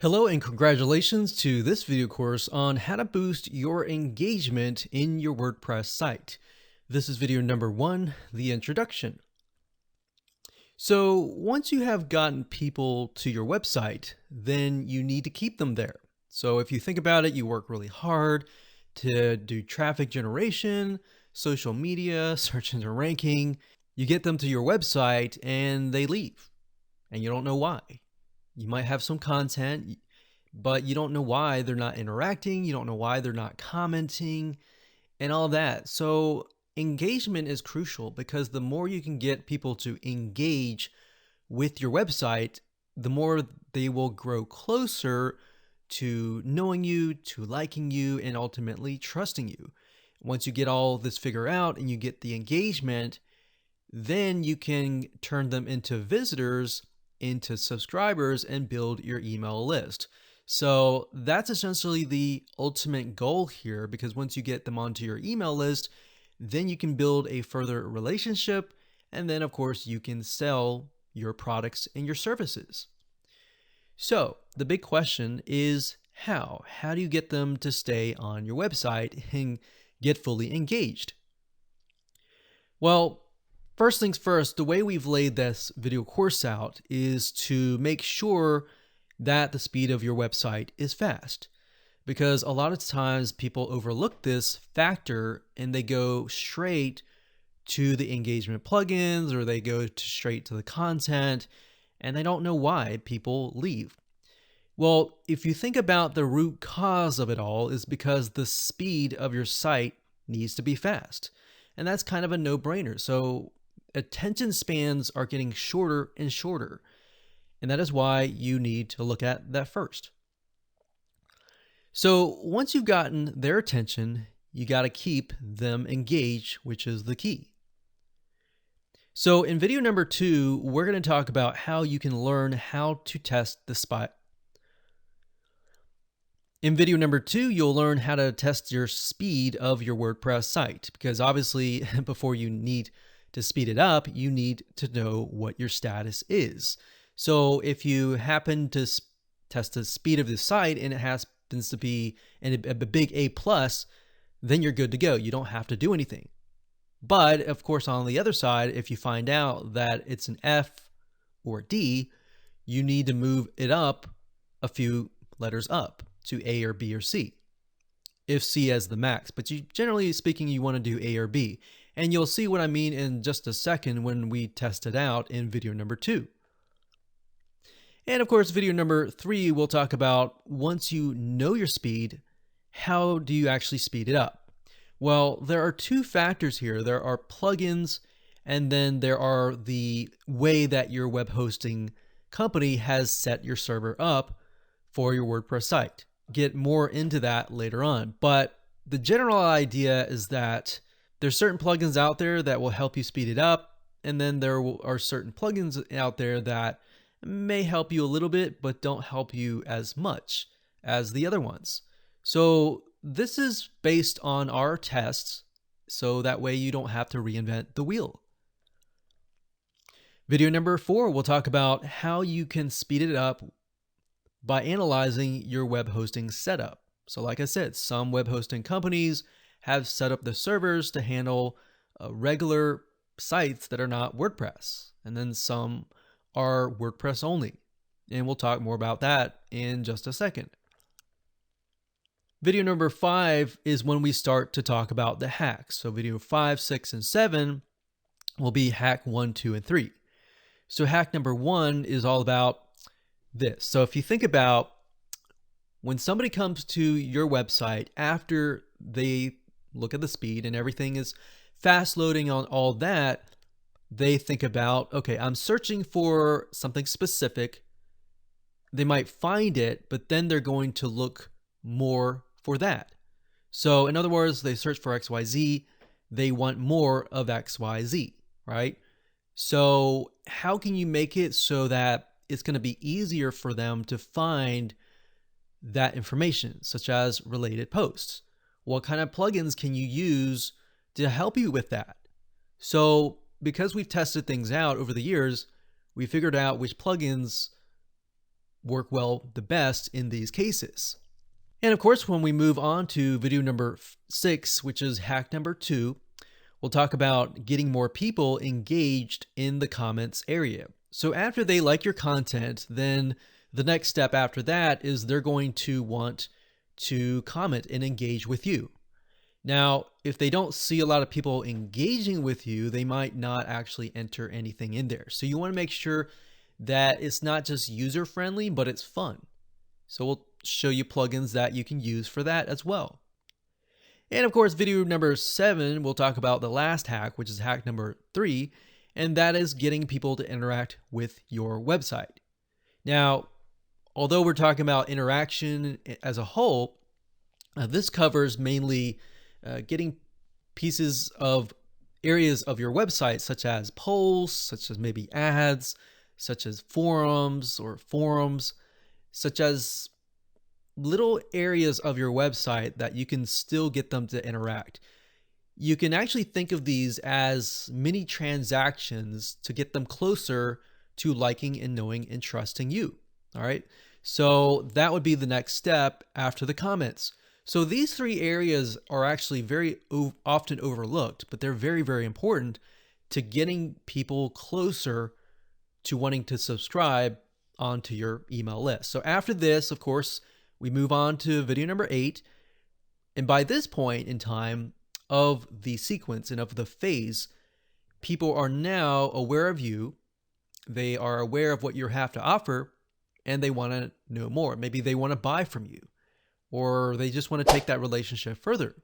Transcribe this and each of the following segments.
Hello and congratulations to this video course on how to boost your engagement in your WordPress site. This is video number 1, the introduction. So once you have gotten people to your website, then you need to keep them there. So if you think about it, you work really hard to do traffic generation, social media, search engine ranking. You get them to your website and they leave and you don't know why. You might have some content, but you don't know why they're not interacting. You don't know why they're not commenting and all that. So engagement is crucial because the more you can get people to engage with your website, the more they will grow closer to knowing you, to liking you, and ultimately trusting you. Once you get all this figured out and you get the engagement, then you can turn them into visitors, into subscribers, and build your email list. So that's essentially the ultimate goal here, because once you get them onto your email list, then you can build a further relationship. And then of course you can sell your products and your services. So the big question is how? How do you get them to stay on your website and get fully engaged? Well, first things first, the way we've laid this video course out is to make sure that the speed of your website is fast, because a lot of times people overlook this factor and they go straight to the engagement plugins or they go straight to the content and they don't know why people leave. Well, if you think about the root cause of it all is because the speed of your site needs to be fast. And that's kind of a no-brainer. So attention spans are getting shorter and shorter. And that is why you need to look at that first. So once you've gotten their attention, you got to keep them engaged, which is the key. So in video number 2, we're going to talk about how you can learn how to test the spot. In video number 2, you'll learn how to test your speed of your WordPress site, because obviously before you need to speed it up, you need to know what your status is. So if you happen to test the speed of the site and it happens to be a big A+, then you're good to go. You don't have to do anything. But of course, on the other side, if you find out that it's an F or D, you need to move it up a few letters up to A or B or C, if C as the max. But generally speaking, you want to do A or B. And you'll see what I mean in just a second when we test it out in video number 2. And of course, video number 3, we'll talk about once you know your speed, how do you actually speed it up? Well, there are 2 factors here. There are plugins, and then there are the way that your web hosting company has set your server up for your WordPress site. Get more into that later on. But the general idea is that there's certain plugins out there that will help you speed it up. And then there are certain plugins out there that may help you a little bit, but don't help you as much as the other ones. So this is based on our tests, so that way you don't have to reinvent the wheel. Video number 4, we'll talk about how you can speed it up by analyzing your web hosting setup. So like I said, some web hosting companies have set up the servers to handle regular sites that are not WordPress, and then some are WordPress only. And we'll talk more about that in just a second. Video number 5 is when we start to talk about the hacks. So video 5, 6, and 7 will be hack 1, 2, and 3. So hack number 1 is all about this. So if you think about when somebody comes to your website after they look at the speed and everything is fast loading on all that, they think about, okay, I'm searching for something specific. They might find it, but then they're going to look more for that. So in other words, they search for XYZ, they want more of XYZ, right? So how can you make it so that it's going to be easier for them to find that information, such as related posts? What kind of plugins can you use to help you with that? So because we've tested things out over the years, we figured out which plugins work well the best in these cases. And of course, when we move on to video number 6, which is hack number 2, we'll talk about getting more people engaged in the comments area. So after they like your content, then the next step after that is they're going to want to comment and engage with you. Now, if they don't see a lot of people engaging with you, they might not actually enter anything in there. So you want to make sure that it's not just user-friendly, but it's fun. So we'll show you plugins that you can use for that as well. And of course, video number 7, we'll talk about the last hack, which is hack number 3, and that is getting people to interact with your website. Now, although we're talking about interaction as a whole, this covers mainly getting pieces of areas of your website, such as polls, such as maybe ads, such as forums, such as little areas of your website that you can still get them to interact. You can actually think of these as mini transactions to get them closer to liking and knowing and trusting you. All right. So that would be the next step after the comments. So these 3 areas are actually very often overlooked, but they're very, very important to getting people closer to wanting to subscribe onto your email list. So after this, of course, we move on to video number 8. And by this point in time of the sequence and of the phase, people are now aware of you. They are aware of what you have to offer, and they want to know more. Maybe they want to buy from you, or they just want to take that relationship further.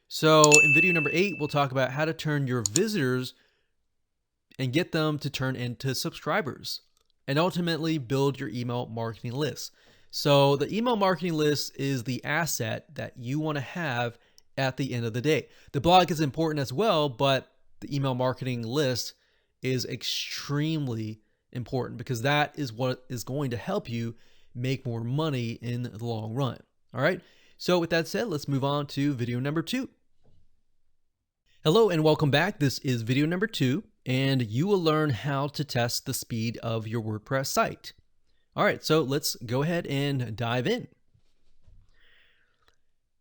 So in video number 8, we'll talk about how to turn your visitors and get them to turn into subscribers and ultimately build your email marketing list. So the email marketing list is the asset that you want to have at the end of the day. The blog is important as well, but the email marketing list is extremely important because that is what is going to help you make more money in the long run. All right. So with that said, let's move on to video number 2. Hello and welcome back. This is video number 2, and you will learn how to test the speed of your WordPress site. All right, so let's go ahead and dive in.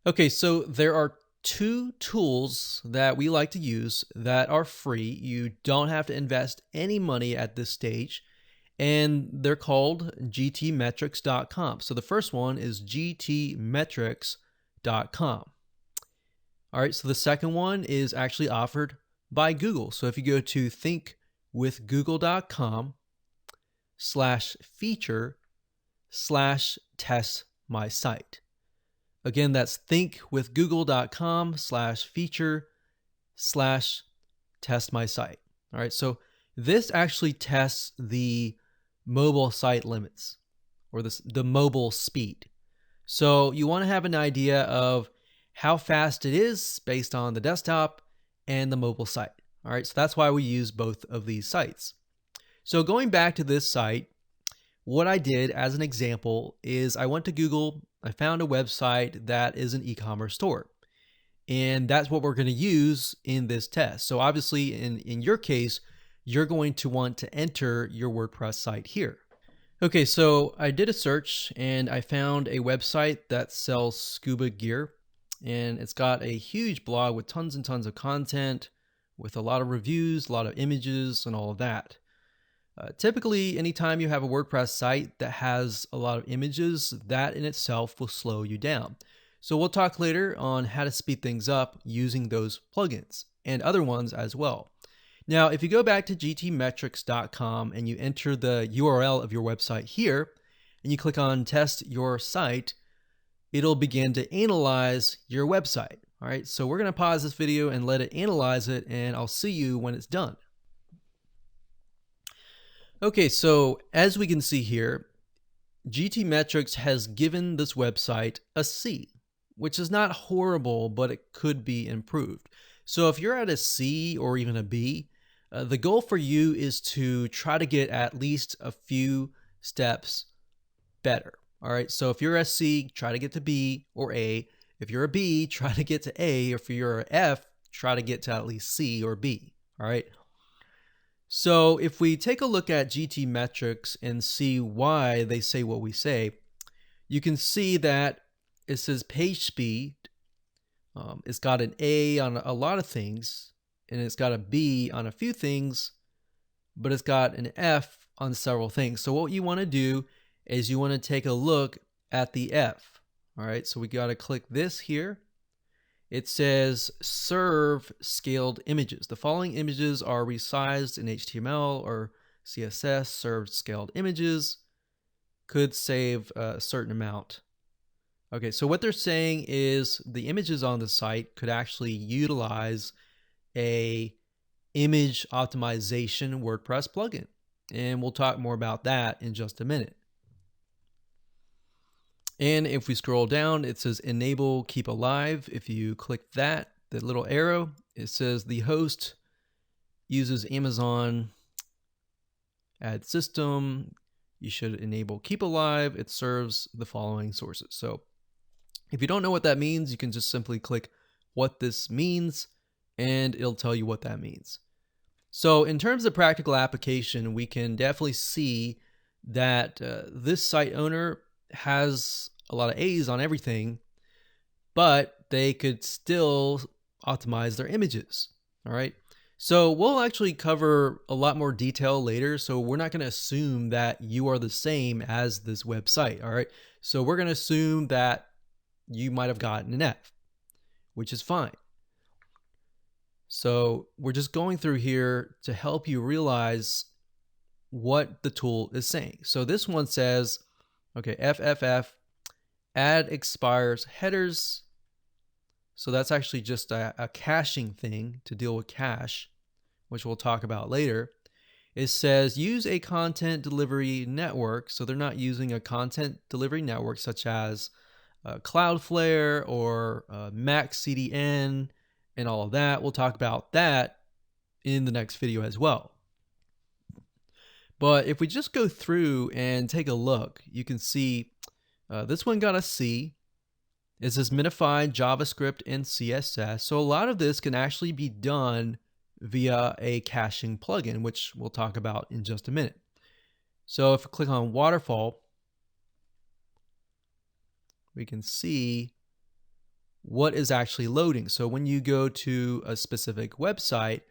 Okay, so there are 2 tools that we like to use that are free. You don't have to invest any money at this stage, and they're called gtmetrix.com. So the first one is gtmetrix.com. All right, so the second one is actually offered by Google. So if you go to thinkwithgoogle.com/feature/test my site. Again, that's thinkwithgoogle.com/feature/test my site. All right, so this actually tests the mobile site limits or the mobile speed. So you want to have an idea of how fast it is based on the desktop and the mobile site. All right, so that's why we use both of these sites. So going back to this site, what I did as an example is I went to Google, I found a website that is an e-commerce store. And that's what we're going to use in this test. So obviously in your case, you're going to want to enter your WordPress site here. Okay, so I did a search and I found a website that sells scuba gear. And it's got a huge blog with tons and tons of content, with a lot of reviews, a lot of images, and all of that. Typically, anytime you have a WordPress site that has a lot of images, that in itself will slow you down. So we'll talk later on how to speed things up using those plugins and other ones as well. Now, if you go back to gtmetrix.com and you enter the URL of your website here, and you click on Test Your Site, it'll begin to analyze your website. All right, so we're going to pause this video and let it analyze it, and I'll see you when it's done. Okay, so as we can see here, GTmetrix has given this website a C, which is not horrible, but it could be improved. So if you're at a C or even a B, the goal for you is to try to get at least a few steps better. All right, so if you're a C, try to get to B or A. If you're a B, try to get to A. Or if you're an F, try to get to at least C or B. All right. So if we take a look at GT metrics and see why they say what we say, you can see that it says page speed. It's got an A on a lot of things, and it's got a B on a few things, but it's got an F on several things. So what you want to do is you want to take a look at the F. All right, so we got to click this here. It says serve scaled images. The following images are resized in HTML or CSS. Served scaled images could save a certain amount. Okay, so what they're saying is the images on the site could actually utilize a image optimization WordPress plugin. And we'll talk more about that in just a minute. And if we scroll down, it says enable keep alive. If you click that, the little arrow, it says the host uses Amazon ad system. You should enable keep alive. It serves the following sources. So if you don't know what that means, you can just simply click what this means and it'll tell you what that means. So in terms of practical application, we can definitely see that this site owner has a lot of A's on everything, but they could still optimize their images. All right. So we'll actually cover a lot more detail later. So we're not going to assume that you are the same as this website. All right. So we're going to assume that you might have gotten an F, which is fine. So we're just going through here to help you realize what the tool is saying. So this one says, okay, FFF, add expires headers. So that's actually just a caching thing to deal with cache, which we'll talk about later. It says use a content delivery network. So they're not using a content delivery network such as Cloudflare or Mac CDN and all of that. We'll talk about that in the next video as well. But if we just go through and take a look, you can see this one got a C. It says minified JavaScript and CSS. So a lot of this can actually be done via a caching plugin, which we'll talk about in just a minute. So if we click on waterfall, we can see what is actually loading. So when you go to a specific website,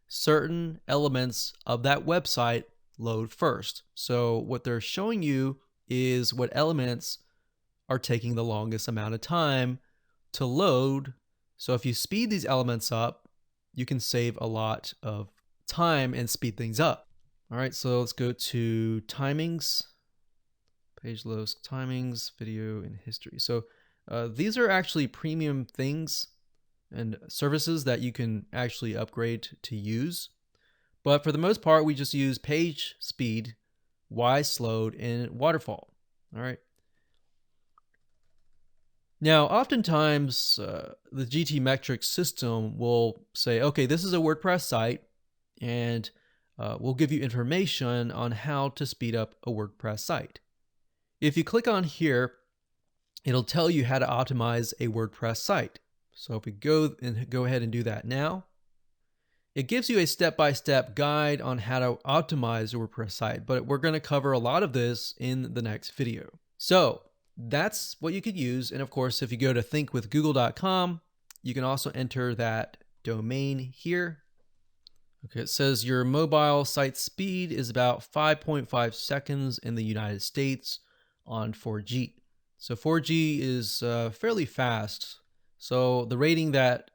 certain elements of that website load first. So what they're showing you is what elements are taking the longest amount of time to load. So if you speed these elements up, you can save a lot of time and speed things up. All right, so let's go to timings, page loads, timings, video, and history. So these are actually premium things and services that you can actually upgrade to use. But for the most part, we just use page speed, Y slowed, and waterfall. All right. Now, oftentimes, the GT metrics system will say, okay, this is a WordPress site, and we'll give you information on how to speed up a WordPress site. If you click on here, it'll tell you how to optimize a WordPress site. So if we go ahead and do that now, it gives you a step-by-step guide on how to optimize a WordPress site, but we're going to cover a lot of this in the next video. So that's what you could use. And of course, if you go to thinkwithgoogle.com, you can also enter that domain here. Okay, it says your mobile site speed is about 5.5 seconds in the United States on 4G. So 4G is fairly fast. So the rating that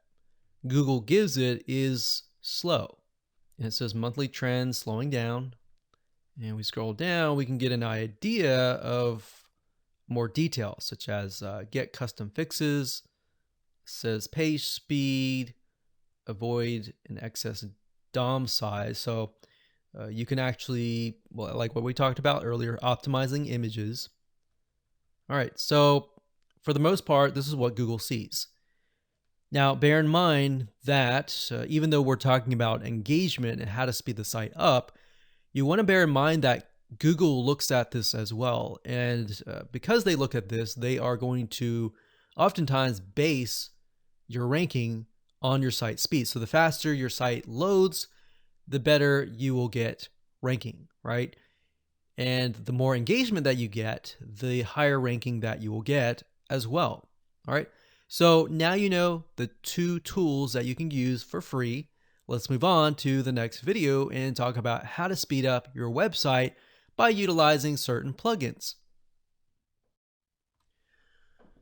Google gives it is slow. And it says monthly trend slowing down. And we scroll down, we can get an idea of more details, such as get custom fixes. It says page speed, avoid an excess DOM size. So you can actually, well, like what we talked about earlier, optimizing images. All right, so for the most part, this is what Google sees. Now, bear in mind that even though we're talking about engagement and how to speed the site up, you want to bear in mind that Google looks at this as well. And because they look at this, they are going to oftentimes base your ranking on your site speed. So the faster your site loads, the better you will get ranking, right? And the more engagement that you get, the higher ranking that you will get as well. All right. So now you know the 2 tools that you can use for free. Let's move on to the next video and talk about how to speed up your website by utilizing certain plugins.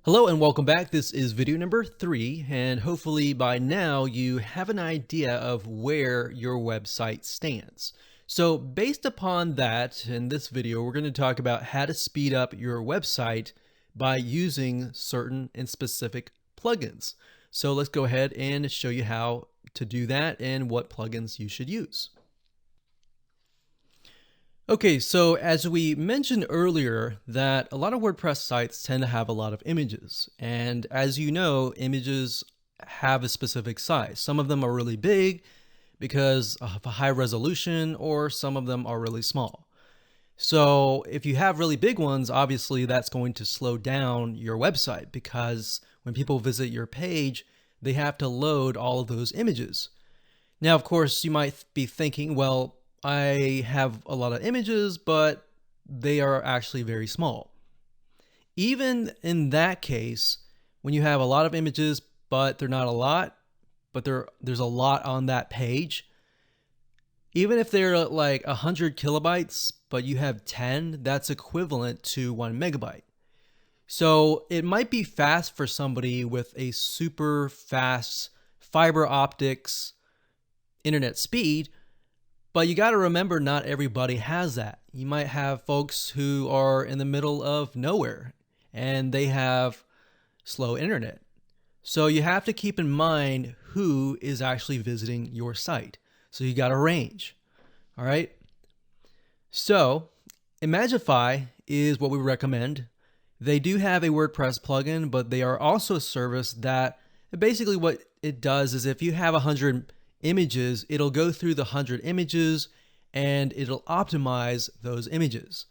Hello and welcome back. This is video number 3, and hopefully by now you have an idea of where your website stands. So based upon that, in this video, we're going to talk about how to speed up your website by using certain and specific plugins. So let's go ahead and show you how to do that and what plugins you should use. Okay, so as we mentioned earlier, that a lot of WordPress sites tend to have a lot of images. And as you know, images have a specific size. Some of them are really big because of a high resolution, or some of them are really small. So if you have really big ones, obviously that's going to slow down your website, because when people visit your page, they have to load all of those images. Now, of course, you might be thinking, well, I have a lot of images, but they are actually very small. Even in that case, when you have a lot of images, but they're not a lot, but there's a lot on that page, even if they're like 100 kilobytes, but you have 10, that's equivalent to 1 megabyte. So it might be fast for somebody with a super fast fiber optics internet speed, but you got to remember, not everybody has that. You might have folks who are in the middle of nowhere and they have slow internet. So you have to keep in mind who is actually visiting your site. So you got a range. All right. So Imagify is what we recommend. They do have a WordPress plugin, but they are also a service that basically what it does is if you have 100 images, it'll go through the 100 images and it'll optimize those images.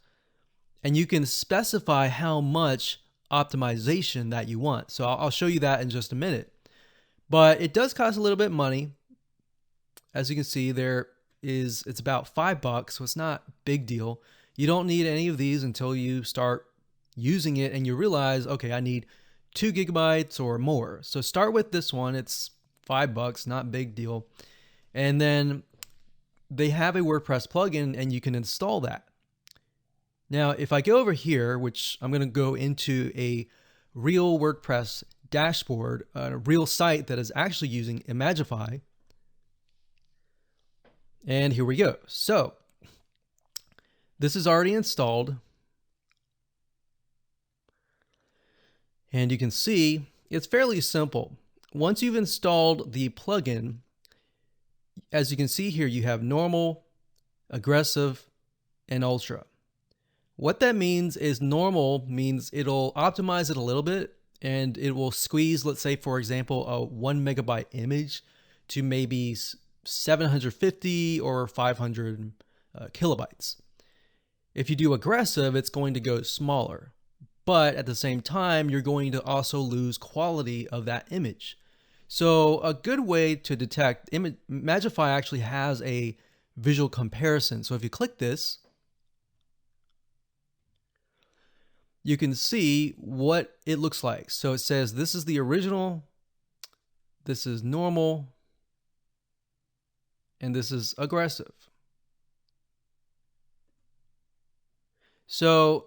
And you can specify how much optimization that you want. So I'll show you that in just a minute. But it does cost a little bit of money. As you can see, it's about $5, so it's not a big deal. You don't need any of these until you start using it and you realize, okay, I need 2 gigabytes or more. So start with this one. It's $5, not a big deal. And then they have a WordPress plugin and you can install that. Now, if I go over here, which I'm going to go into a real WordPress dashboard, a real site that is actually using Imagify. And here we go. So this is already installed. And you can see it's fairly simple. Once you've installed the plugin, as you can see here, you have normal, aggressive, and ultra. What that means is normal means it'll optimize it a little bit and it will squeeze, let's say, for example, a 1 megabyte image to maybe 750 or 500 kilobytes. If you do aggressive, it's going to go smaller. But at the same time, you're going to also lose quality of that image. So a good way to detect, Imagify actually has a visual comparison. So if you click this, you can see what it looks like. So it says this is the original, this is normal, and this is aggressive. So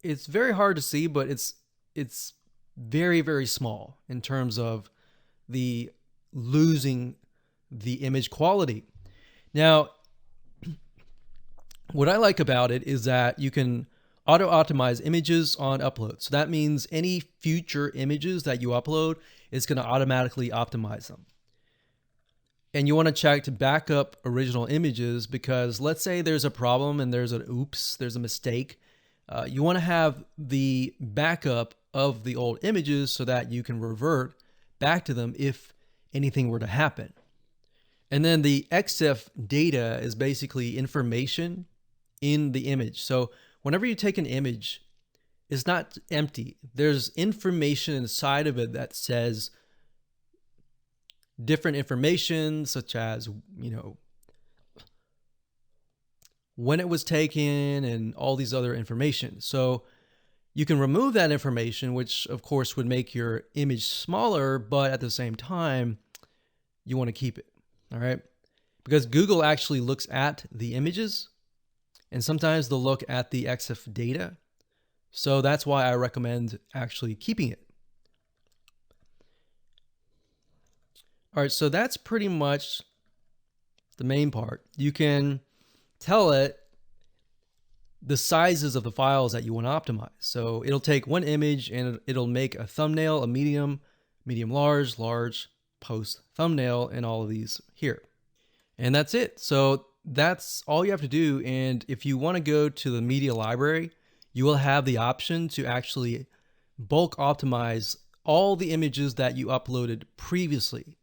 it's very hard to see, but it's very, very small in terms of the losing the image quality. Now, what I like about it is that you can auto-optimize images on upload. So that means any future images that you upload, it's going to automatically optimize them. And you want to check to back up original images, because let's say there's a problem and there's a mistake. You want to have the backup of the old images so that you can revert back to them if anything were to happen. And then the EXIF data is basically information in the image. So whenever you take an image, it's not empty. There's information inside of it that says different information, such as, when it was taken, and all these other information. So you can remove that information, which of course would make your image smaller, but at the same time, you want to keep it. All right. Because Google actually looks at the images, and sometimes they'll look at the EXIF data. So that's why I recommend actually keeping it. All right, so that's pretty much the main part. You can tell it the sizes of the files that you want to optimize. So it'll take one image and it'll make a thumbnail, a medium, medium large, large, post, thumbnail, and all of these here. And that's it. So that's all you have to do. And if you want to go to the media library, you will have the option to actually bulk optimize all the images that you uploaded previously.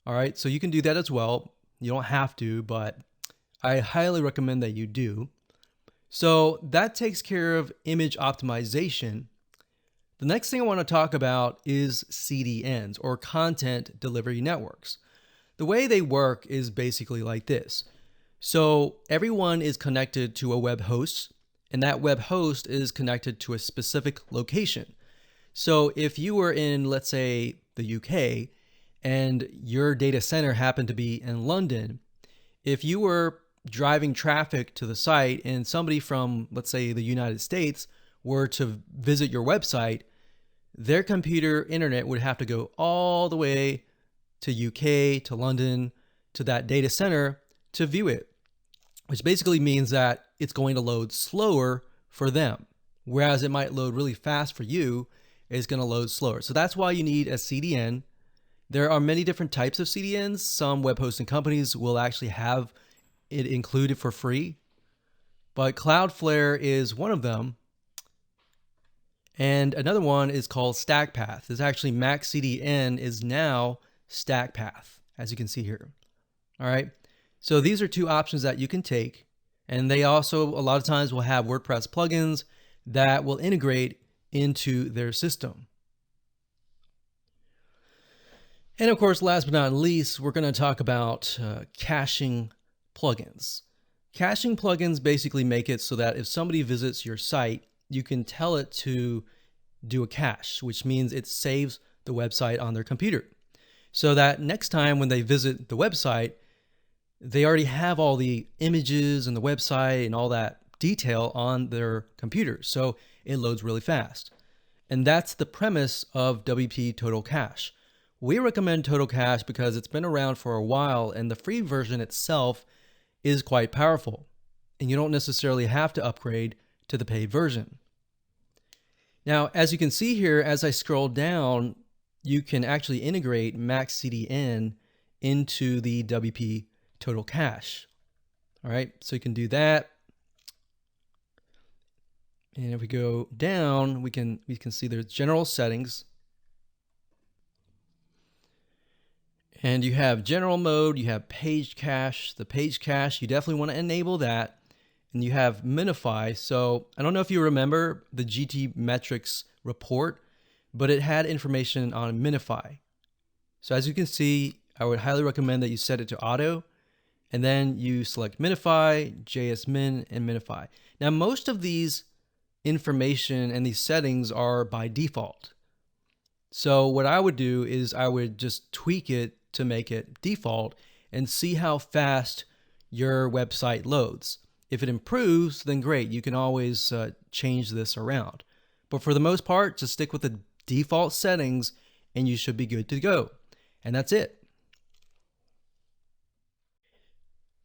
All right, so you can do that as well. You don't have to, but I highly recommend that you do. So that takes care of image optimization. The next thing I want to talk about is CDNs, or content delivery networks. The way they work is basically like this. So everyone is connected to a web host, and that web host is connected to a specific location. So if you were in, let's say, the UK, and your data center happened to be in London, if you were driving traffic to the site and somebody from, let's say, the United States were to visit your website, their computer internet would have to go all the way to UK, to London, to that data center to view it, which basically means that it's going to load slower for them. Whereas it might load really fast for you, it's going to load slower. So that's why you need a CDN. There are many different types of CDNs. Some web hosting companies will actually have it included for free, but Cloudflare is one of them. And another one is called StackPath. It's actually Max CDN is now StackPath, as you can see here. All right. So these are two options that you can take. And they also, a lot of times, will have WordPress plugins that will integrate into their system. And of course, last but not least, we're going to talk about caching plugins. Caching plugins basically make it so that if somebody visits your site, you can tell it to do a cache, which means it saves the website on their computer. So that next time when they visit the website, they already have all the images and the website and all that detail on their computer. So it loads really fast. And that's the premise of WP Total Cache. We recommend Total Cache because it's been around for a while, and the free version itself is quite powerful, and you don't necessarily have to upgrade to the paid version. Now, as you can see here, as I scroll down, you can actually integrate Max CDN into the WP Total Cache. All right, so you can do that. And if we go down, we can see there's general settings. And you have general mode, you have page cache. The page cache, you definitely want to enable that. And you have minify. So I don't know if you remember the GT metrics report, but it had information on minify. So as you can see, I would highly recommend that you set it to auto, and then you select minify, JSMin, and minify. Now, most of these information and these settings are by default. So what I would do is I would just tweak it to make it default and see how fast your website loads. If it improves, then great. You can always change this around. But for the most part, just stick with the default settings and you should be good to go. And that's it.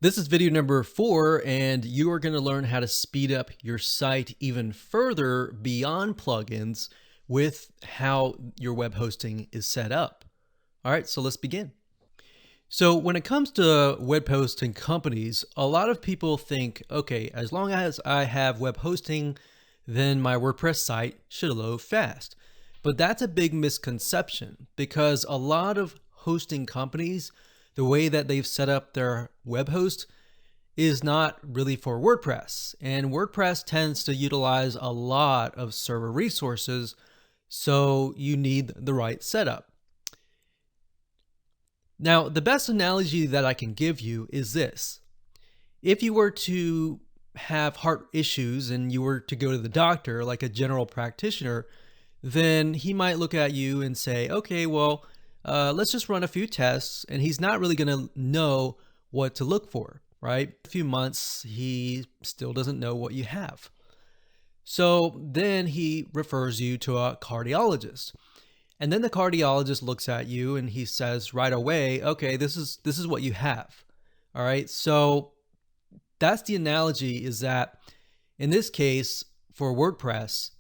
This is video number 4, and you are going to learn how to speed up your site even further beyond plugins with how your web hosting is set up. All right, so let's begin. So when it comes to web hosting companies, a lot of people think, okay, as long as I have web hosting, then my WordPress site should load fast. But that's a big misconception, because a lot of hosting companies, the way that they've set up their web host is not really for WordPress. And WordPress tends to utilize a lot of server resources, so you need the right setup. Now, the best analogy that I can give you is this. If you were to have heart issues and you were to go to the doctor, like a general practitioner, then he might look at you and say, okay, well, let's just run a few tests. And he's not really going to know what to look for, right? A few months, he still doesn't know what you have. So then he refers you to a cardiologist. And then the cardiologist looks at you and he says right away, okay, this is what you have. All right. So that's the analogy, is that in this case for WordPress,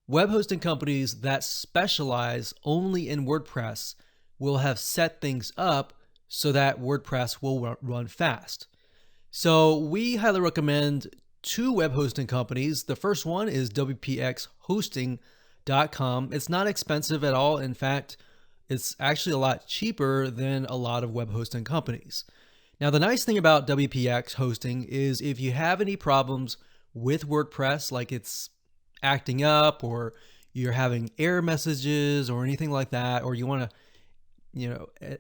web hosting companies that specialize only in WordPress will have set things up so that WordPress will run fast. So we highly recommend two web hosting companies. The first one is wpxhosting.com. It's not expensive at all. In fact, it's actually a lot cheaper than a lot of web hosting companies. Now, the nice thing about WPX hosting is if you have any problems with WordPress, like it's acting up or you're having error messages or anything like that, or you want to,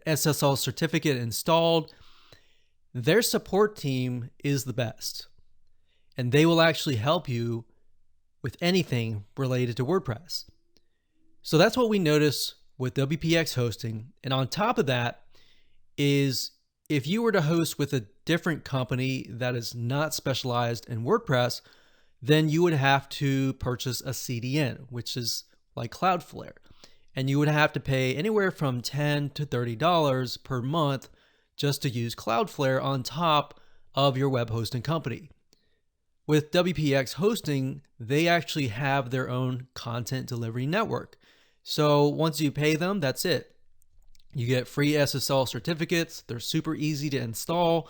SSL certificate installed, their support team is the best. And they will actually help you with anything related to WordPress. So that's what we notice with WPX hosting. And on top of that is, if you were to host with a different company that is not specialized in WordPress, then you would have to purchase a CDN, which is like Cloudflare. And you would have to pay anywhere from $10 to $30 per month just to use Cloudflare on top of your web hosting company. With WPX hosting, they actually have their own content delivery network. So once you pay them, that's it. You get free SSL certificates. They're super easy to install.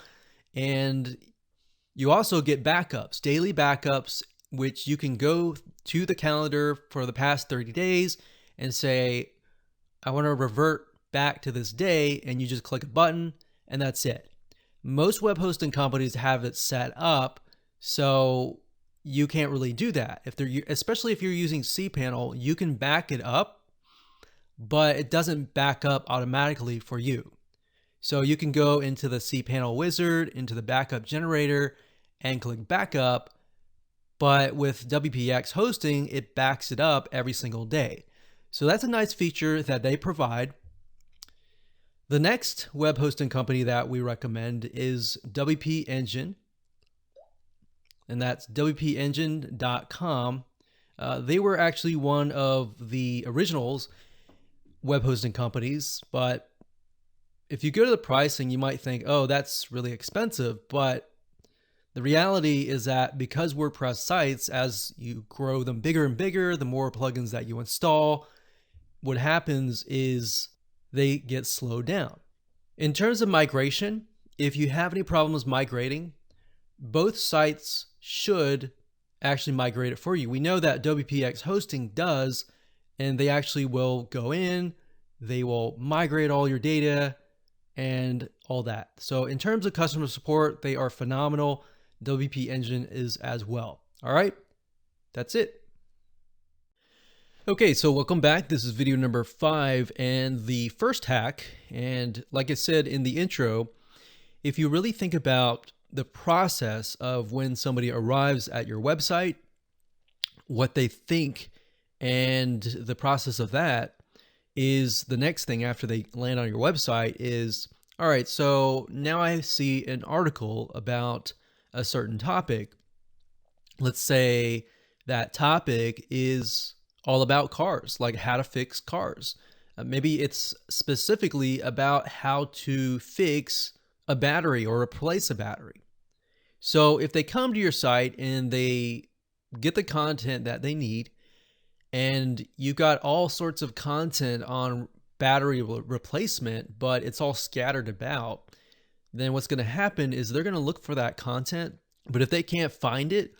And you also get backups, daily backups, which you can go to the calendar for the past 30 days and say, I want to revert back to this day, and you just click a button and that's it. Most web hosting companies have it set up so you can't really do that. Especially if you're using cPanel, you can back it up, but it doesn't back up automatically for you. So you can go into the cPanel wizard, into the backup generator, and click backup. But with WPX hosting, it backs it up every single day. So that's a nice feature that they provide. The next web hosting company that we recommend is WP Engine, and that's wpengine.com. They were actually one of the originals web hosting companies, but if you go to the pricing, you might think, oh, that's really expensive. But the reality is that because WordPress sites, as you grow them bigger and bigger, the more plugins that you install, what happens is they get slowed down. In terms of migration, if you have any problems migrating, both sites should actually migrate it for you. We know that WPX hosting does, and they actually will go in, they will migrate all your data and all that. So in terms of customer support, they are phenomenal. WP Engine is as well. All right, that's it. Okay, so welcome back. This is video number 5 and the first hack. And like I said in the intro, if you really think about the process of when somebody arrives at your website, what they think, and the process of that is the next thing after they land on your website is, all right, so now I see an article about a certain topic. Let's say that topic is all about cars, like how to fix cars. Maybe it's specifically about how to fix a battery or replace a battery. So if they come to your site and they get the content that they need, and you've got all sorts of content on battery replacement, but it's all scattered about, then what's going to happen is they're going to look for that content, but if they can't find it,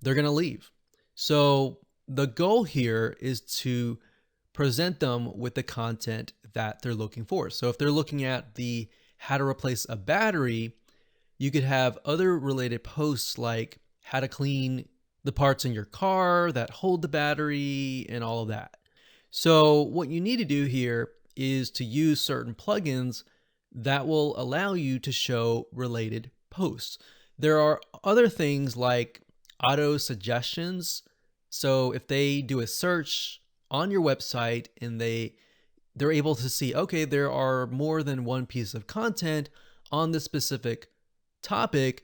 they're going to leave. So the goal here is to present them with the content that they're looking for. So if they're looking at the how to replace a battery, you could have other related posts like how to clean the parts in your car that hold the battery and all of that. So what you need to do here is to use certain plugins that will allow you to show related posts. There are other things like auto suggestions. So if they do a search on your website and they're able to see, okay, there are more than one piece of content on this specific topic,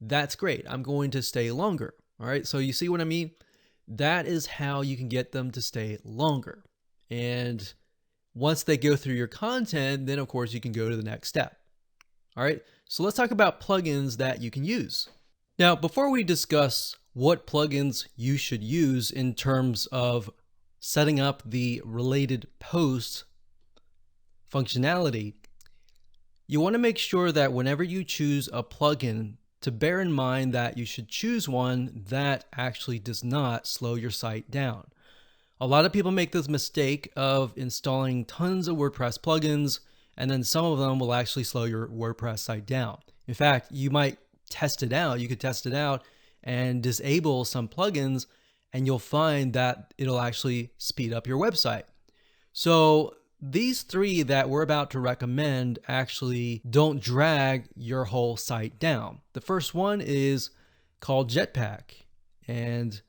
that's great. I'm going to stay longer. All right. So you see what I mean? That is how you can get them to stay longer. And once they go through your content, then of course you can go to the next step. All right. So let's talk about plugins that you can use. Now, before we discuss what plugins you should use in terms of setting up the related post functionality, you want to make sure that whenever you choose a plugin, to bear in mind that you should choose one that actually does not slow your site down. A lot of people make this mistake of installing tons of WordPress plugins, and then some of them will actually slow your WordPress site down. In fact, you might test it out. You could test it out and disable some plugins, and you'll find that it'll actually speed up your website. So these three that we're about to recommend actually don't drag your whole site down. The first one is called Jetpack, and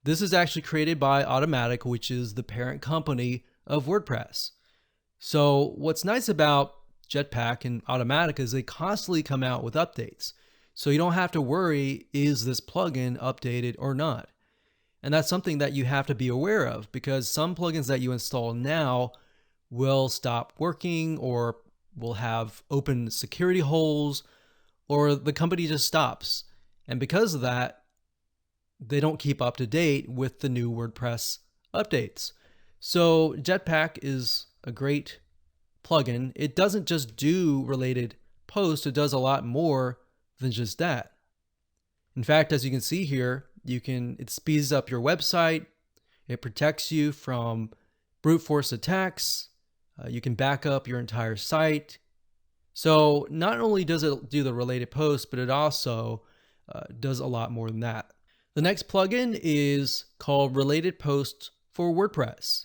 this is actually created by Automatic, which is the parent company of WordPress. So what's nice about Jetpack and Automatic is they constantly come out with updates. So you don't have to worry, is this plugin updated or not? And that's something that you have to be aware of, because some plugins that you install now will stop working or will have open security holes, or the company just stops. And because of that, they don't keep up to date with the new WordPress updates. So Jetpack is a great plugin. It doesn't just do related posts, it does a lot more than just that. In fact, as you can see here, it speeds up your website, it protects you from brute force attacks, you can back up your entire site. So not only does it do the related posts, but it also does a lot more than that. The next plugin is called Related Posts for WordPress.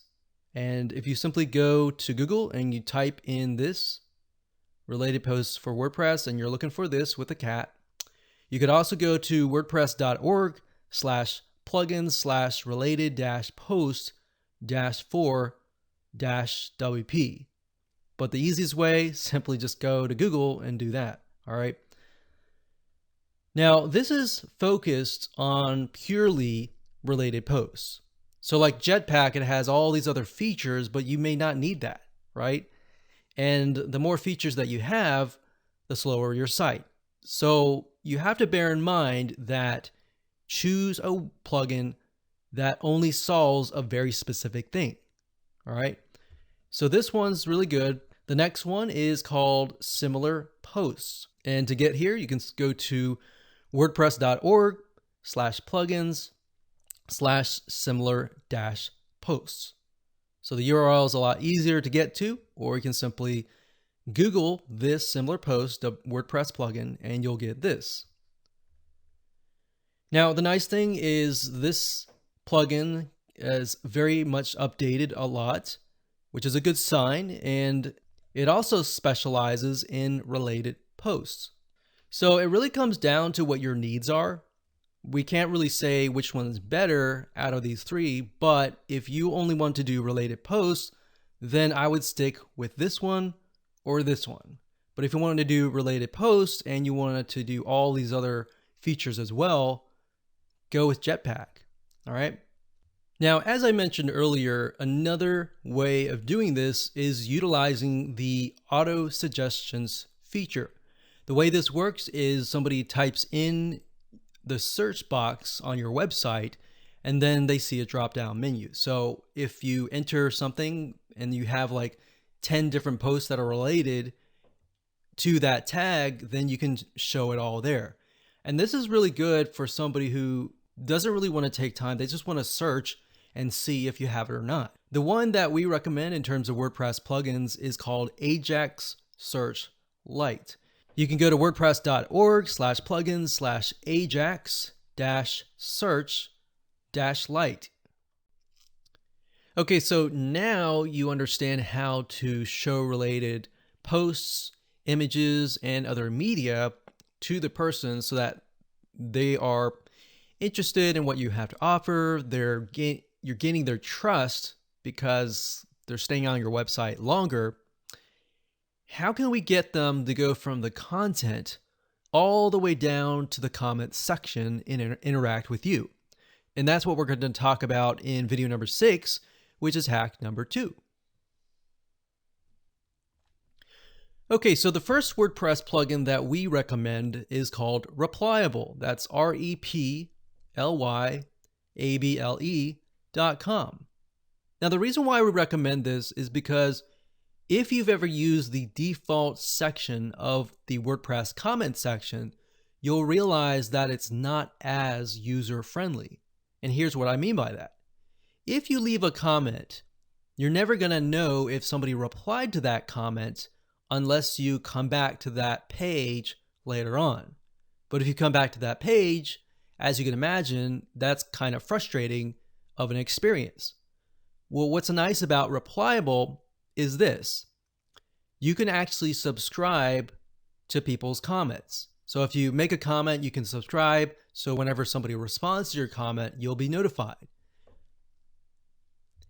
And if you simply go to Google and you type in this, Related Posts for WordPress, and you're looking for this with a cat, you could also go to wordpress.org/plugins/related-post-for-WP. But the easiest way, simply just go to Google and do that. All right. Now, this is focused on purely related posts. So like Jetpack, it has all these other features, but you may not need that, right? And the more features that you have, the slower your site. So you have to bear in mind that choose a plugin that only solves a very specific thing. All right. So this one's really good. The next one is called Similar Posts. And to get here, you can go to wordpress.org/plugins/similar-posts. So the URL is a lot easier to get to, or you can simply Google this similar post, the WordPress plugin, and you'll get this. Now, the nice thing is this plugin is very much updated a lot, which is a good sign, and it also specializes in related posts. So it really comes down to what your needs are. We can't really say which one's better out of these three, but if you only want to do related posts, then I would stick with this one or this one. But if you wanted to do related posts and you wanted to do all these other features as well, go with Jetpack. All right. Now, as I mentioned earlier, another way of doing this is utilizing the auto suggestions feature. The way this works is somebody types in the search box on your website, and then they see a drop-down menu. So if you enter something and you have like 10 different posts that are related to that tag, then you can show it all there. And this is really good for somebody who doesn't really want to take time. They just want to search and see if you have it or not. The one that we recommend in terms of WordPress plugins is called Ajax Search Lite. You can go to wordpress.org/plugins/ajax-search-lite. Okay, so now you understand how to show related posts, images, and other media to the person so that they are interested in what you have to offer. You're gaining their trust because they're staying on your website longer. How can we get them to go from the content all the way down to the comments section and interact with you? And that's what we're going to talk about in video number 6, which is hack number 2. Okay, so the first WordPress plugin that we recommend is called Replyable. That's REPLYABLE.com. Now, the reason why we recommend this is because if you've ever used the default section of the WordPress comment section, you'll realize that it's not as user-friendly. And here's what I mean by that. If you leave a comment, you're never going to know if somebody replied to that comment unless you come back to that page later on. But if you come back to that page, as you can imagine, that's kind of frustrating of an experience. Well, what's nice about Replyable is this. You can actually subscribe to people's comments. So if you make a comment, you can subscribe. So whenever somebody responds to your comment, you'll be notified.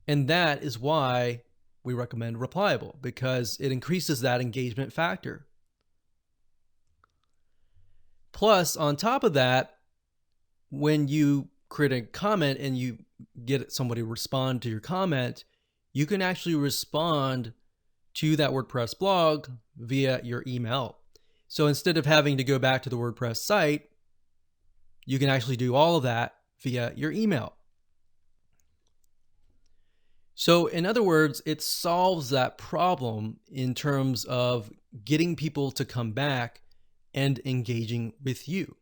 And that is why we recommend Replyable, because it increases that engagement factor. Plus, on top of that, when you create a comment and you get somebody to respond to your comment, you can actually respond to that WordPress blog via your email. So instead of having to go back to the WordPress site, you can actually do all of that via your email. So in other words, it solves that problem in terms of getting people to come back and engaging with you.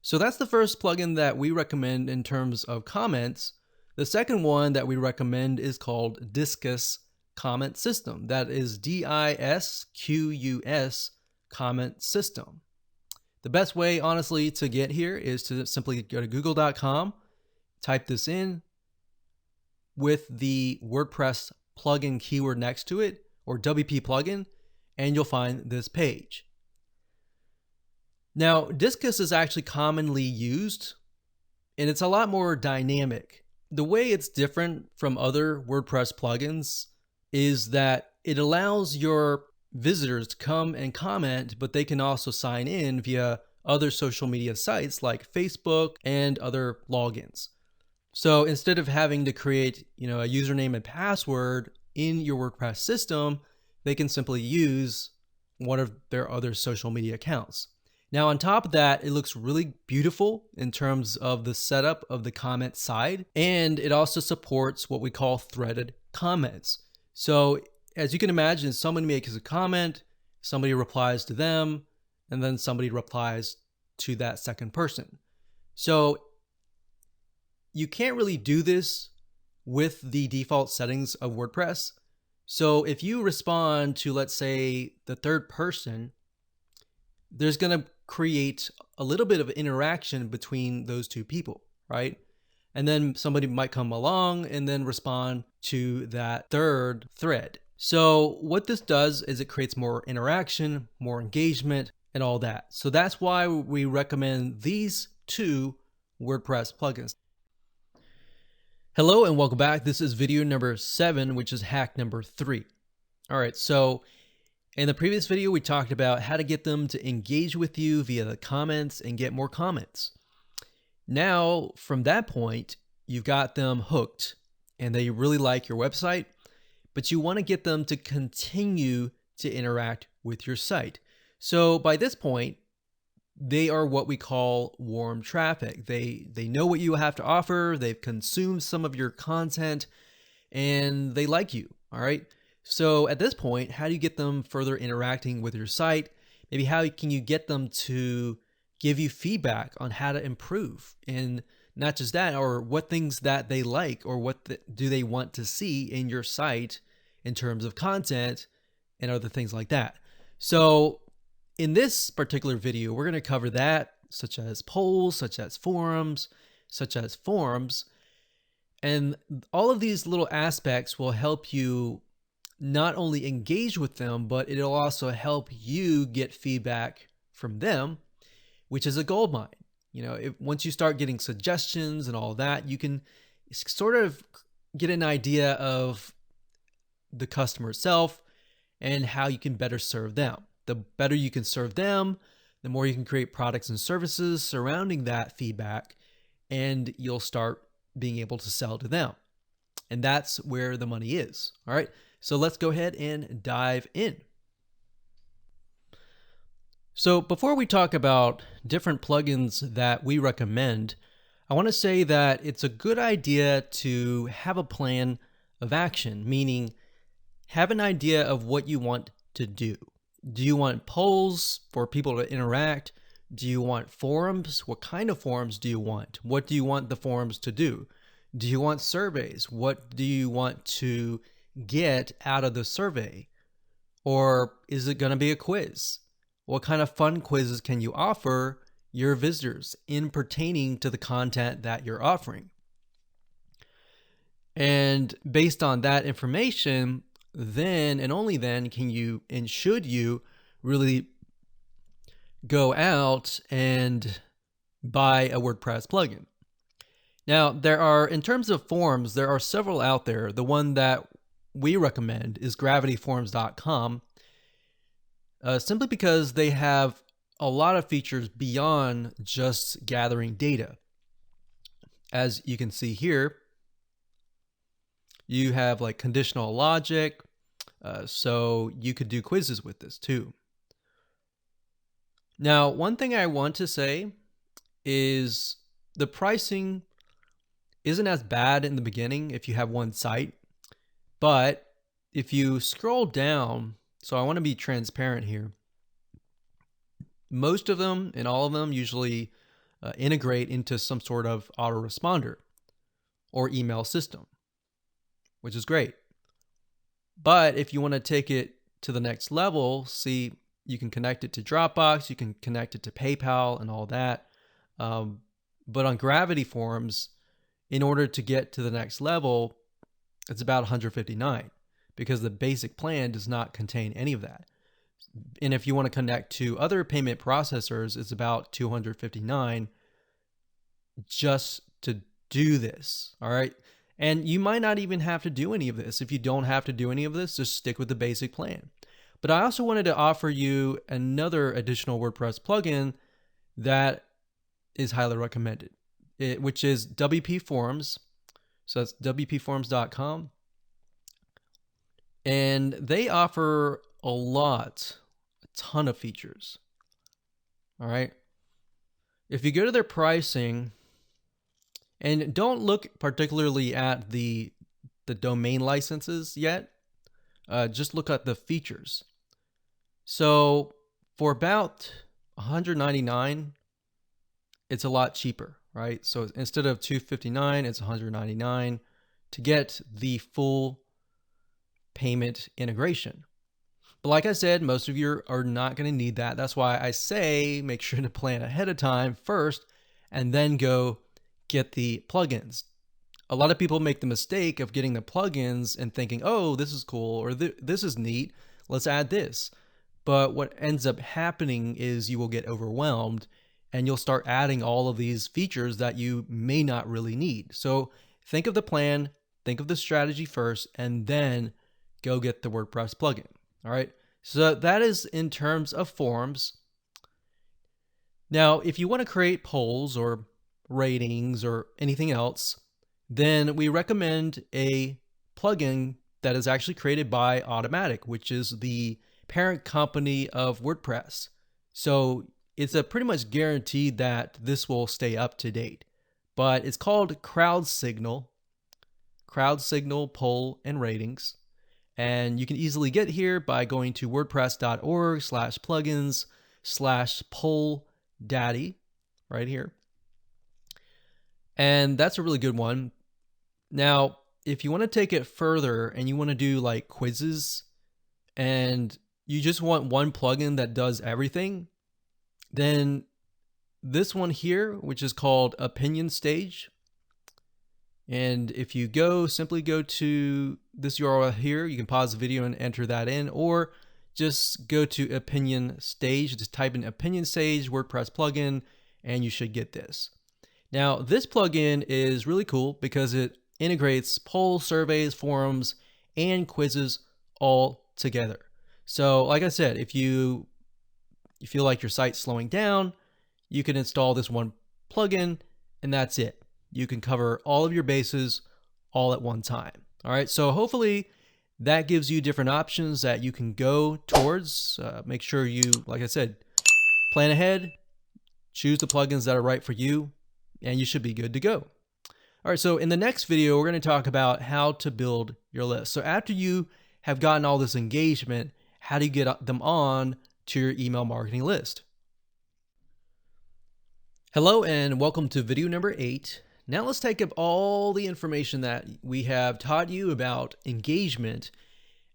So that's the first plugin that we recommend in terms of comments. The second one that we recommend is called Disqus Comment System. That is DISQUS Comment System. The best way, honestly, to get here is to simply go to google.com, type this in with the WordPress plugin keyword next to it, or WP plugin, and you'll find this page. Now, Disqus is actually commonly used, and it's a lot more dynamic. The way it's different from other WordPress plugins is that it allows your visitors to come and comment, but they can also sign in via other social media sites like Facebook and other logins. So instead of having to create, a username and password in your WordPress system, they can simply use one of their other social media accounts. Now, on top of that, it looks really beautiful in terms of the setup of the comment side, and it also supports what we call threaded comments. So as you can imagine, somebody makes a comment, somebody replies to them, and then somebody replies to that second person. So you can't really do this with the default settings of WordPress. So if you respond to, let's say, the third person, there's going to create a little bit of interaction between those two people, right? And then somebody might come along and then respond to that third thread. So what this does is it creates more interaction, more engagement, and all that. So that's why we recommend these two WordPress plugins. Hello and welcome back. This is video number 7, which is hack number 3. All right, so in the previous video, we talked about how to get them to engage with you via the comments and get more comments. Now, from that point, you've got them hooked and they really like your website, but you want to get them to continue to interact with your site. So by this point, they are what we call warm traffic. They know what you have to offer. They've consumed some of your content and they like you. All right. So at this point, how do you get them further interacting with your site? Maybe how can you get them to give you feedback on how to improve? And not just that, or what things that they like, or what do they want to see in your site in terms of content and other things like that. So in this particular video, we're going to cover that, such as polls, such as forums, and all of these little aspects will help you not only engage with them, but it'll also help you get feedback from them which is a gold mine. Once you start getting suggestions and all that, you can sort of get an idea of the customer itself and how you can better serve them. The better you can serve them, the more you can create products and services surrounding that feedback, and you'll start being able to sell to them. And that's where the money is. All right. So let's go ahead and dive in. So before we talk about different plugins that we recommend, I want to say that it's a good idea to have a plan of action, meaning have an idea of what you want to do. Do you want polls for people to interact? Do you want forums? What kind of forums do you want? What do you want the forums to do? Do you want surveys? What do you want to get out of the survey? Or is it going to be a quiz? What kind of fun quizzes can you offer your visitors in pertaining to the content that you're offering? And based on that information, then and only then can you and should you really go out and buy a WordPress plugin. Now, in terms of forums, there are several out there. The one that we recommend is gravityforums.com, simply because they have a lot of features beyond just gathering data. As you can see here, you have like conditional logic, so you could do quizzes with this too. Now, one thing I want to say is the pricing isn't as bad in the beginning if you have one site, but if you scroll down, so I want to be transparent here, most of them and all of them usually integrate into some sort of autoresponder or email system, which is great. But if you want to take it to the next level, see, you can connect it to Dropbox, you can connect it to PayPal and all that. But on Gravity Forums, in order to get to the next level, it's about $159 because the basic plan does not contain any of that. And if you want to connect to other payment processors, it's about $259 just to do this. All right. And you might not even have to do any of this. If you don't have to do any of this, just stick with the basic plan. But I also wanted to offer you another additional WordPress plugin that is highly recommended, which is WP Forums. So that's WPForums.com. And they offer a ton of features. All right. If you go to their pricing, and don't look particularly at the domain licenses yet, just look at the features. So for about $199, it's a lot cheaper, right? So instead of $259, it's $199 to get the full payment integration. But like I said, most of you are not going to need that. That's why I say make sure to plan ahead of time first and then go get the plugins. A lot of people make the mistake of getting the plugins and thinking, oh, this is cool, or this is neat, let's add this. But what ends up happening is you will get overwhelmed and you'll start adding all of these features that you may not really need. So think of the plan, think of the strategy first, and then go get the WordPress plugin. All right. So that is in terms of forums. Now, if you want to create polls or ratings or anything else, then we recommend a plugin that is actually created by Automatic, which is the parent company of WordPress. So it's a pretty much guaranteed that this will stay up to date, but it's called Crowd Signal Poll and Ratings. And you can easily get here by going to wordpress.org/plugins/polldaddy right here. And that's a really good one. Now, if you want to take it further and you want to do like quizzes and you just want one plugin that does everything, then this one here, which is called Opinion Stage. And if you simply go to this URL here, you can pause the video and enter that in, or just go to opinion stage, just type in opinion stage WordPress plugin, and you should get this. Now, this plugin is really cool because it integrates polls, surveys, forums, and quizzes all together. So like I said, if you feel like your site's slowing down, you can install this one plugin and that's it. You can cover all of your bases all at one time. All right, so hopefully that gives you different options that you can go towards. Make sure you, like I said, plan ahead, choose the plugins that are right for you, and you should be good to go. All right, so in the next video, we're going to talk about how to build your list. So after you have gotten all this engagement, how do you get them on to your email marketing list? Hello and welcome to video number 8. Now let's take up all the information that we have taught you about engagement.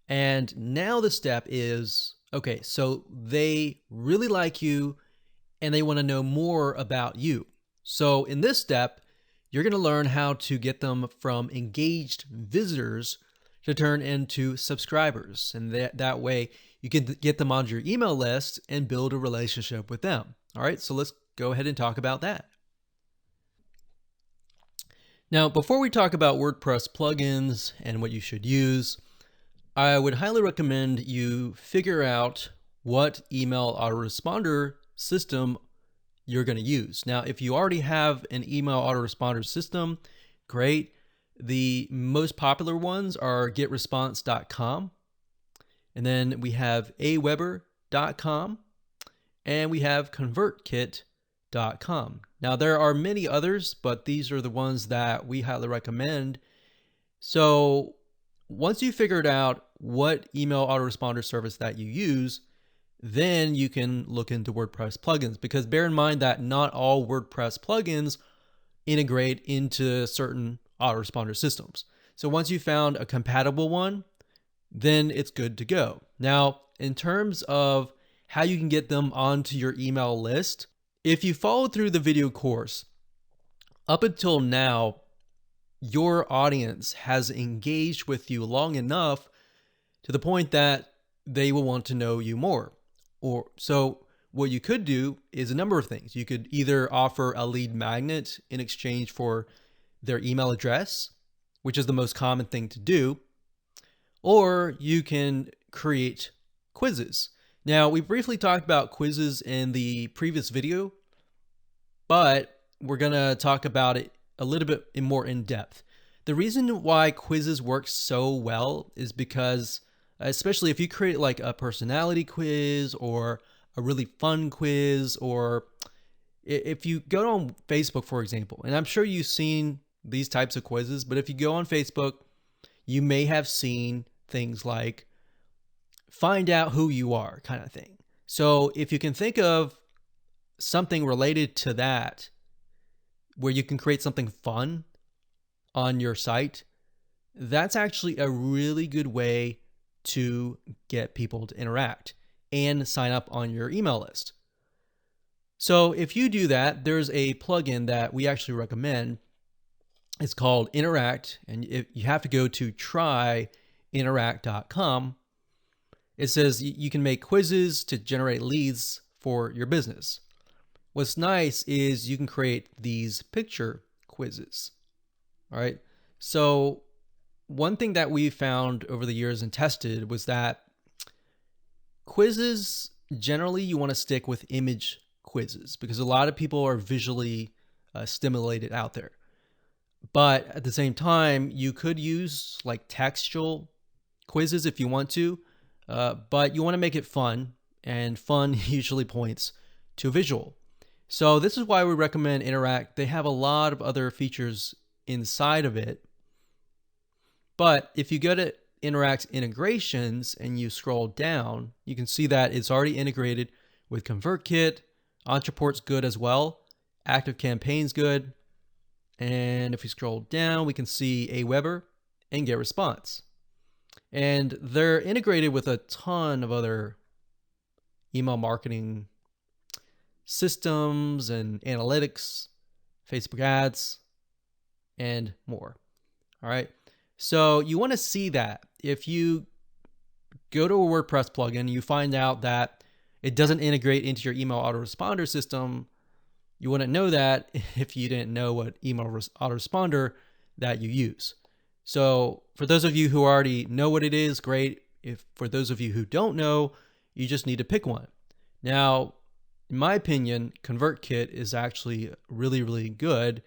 And now the step is, okay, so they really like you and they want to know more about you. So in this step, you're going to learn how to get them from engaged visitors to turn into subscribers. And that way you can get them onto your email list and build a relationship with them. All right, so let's go ahead and talk about that. Now, before we talk about WordPress plugins and what you should use, I would highly recommend you figure out what email autoresponder system you're going to use. Now, if you already have an email autoresponder system, great. The most popular ones are getresponse.com, and then we have aweber.com, and we have convertkit.com. Now, there are many others, but these are the ones that we highly recommend. So once you figured out what email autoresponder service that you use, then you can look into WordPress plugins, because bear in mind that not all WordPress plugins integrate into certain autoresponder systems. So once you found a compatible one, then it's good to go. Now, in terms of how you can get them onto your email list, if you followed through the video course, up until now, your audience has engaged with you long enough to the point that they will want to know you more. So what you could do is a number of things. You could either offer a lead magnet in exchange for their email address, which is the most common thing to do, or you can create quizzes. Now, we briefly talked about quizzes in the previous video, but we're going to talk about it a little bit more in depth. The reason why quizzes work so well is because, especially if you create like a personality quiz or a really fun quiz, or if you go on Facebook, for example, and I'm sure you've seen these types of quizzes, but if you go on Facebook, you may have seen things like find out who you are kind of thing. So if you can think of something related to that, where you can create something fun on your site, that's actually a really good way to get people to interact and sign up on your email list. So if you do that, there's a plugin that we actually recommend. It's called Interact, and you have to go to tryinteract.com. It says you can make quizzes to generate leads for your business. What's nice is you can create these picture quizzes. All right. So one thing that we found over the years and tested was that quizzes, generally you want to stick with image quizzes because a lot of people are visually stimulated out there. But at the same time, you could use like textual quizzes if you want to, but you want to make it fun, and fun usually points to visual. So this is why we recommend Interact. They have a lot of other features inside of it. But if you go to Interact integrations and you scroll down, you can see that it's already integrated with ConvertKit. Entreport's good as well. ActiveCampaign's good. And if we scroll down, we can see Aweber and GetResponse. And they're integrated with a ton of other email marketing systems and analytics, Facebook ads, and more. All right. So you want to see that. If you go to a WordPress plugin, you find out that it doesn't integrate into your email autoresponder system, you wouldn't know that if you didn't know what email autoresponder that you use. So for those of you who already know what it is, great. If for those of you who don't know, you just need to pick one. Now, in my opinion, ConvertKit is actually really, really good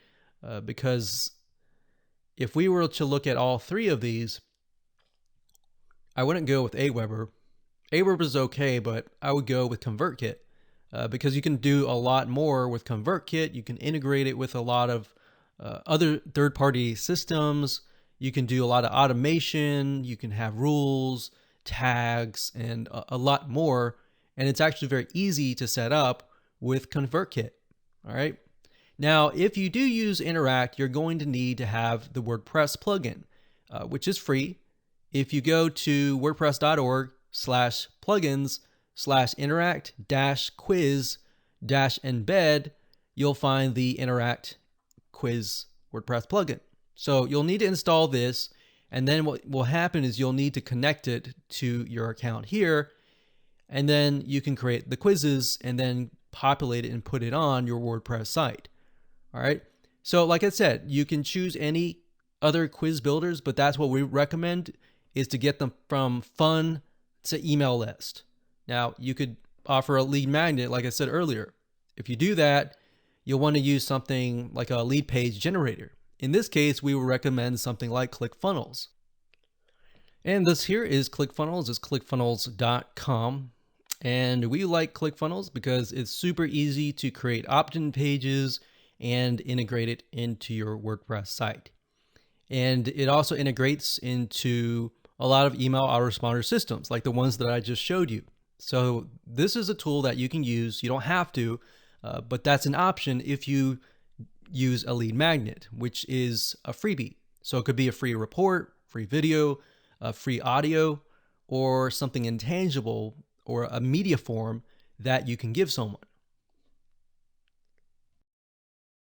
because if we were to look at all three of these, I wouldn't go with Aweber. Aweber is okay, but I would go with ConvertKit because you can do a lot more with ConvertKit. You can integrate it with a lot of other third-party systems. You can do a lot of automation. You can have rules, tags, and a lot more. And it's actually very easy to set up with ConvertKit. All right. Now, if you do use Interact, you're going to need to have the WordPress plugin, which is free. If you go to wordpress.org/plugins/interact-quiz-embed, you'll find the Interact Quiz WordPress plugin. So you'll need to install this, and then what will happen is you'll need to connect it to your account here, and then you can create the quizzes and then populate it and put it on your WordPress site. All right. So like I said, you can choose any other quiz builders, but that's what we recommend is to get them from fun to email list. Now you could offer a lead magnet, like I said earlier. If you do that, you'll want to use something like a lead page generator. In this case, we would recommend something like ClickFunnels. And this here is ClickFunnels. It's clickfunnels.com. And we like ClickFunnels because it's super easy to create opt-in pages and integrate it into your WordPress site. And it also integrates into a lot of email autoresponder systems like the ones that I just showed you. So this is a tool that you can use. You don't have to, but that's an option if you use a lead magnet, which is a freebie. So it could be a free report, free video, a free audio, or something intangible or a media form that you can give someone.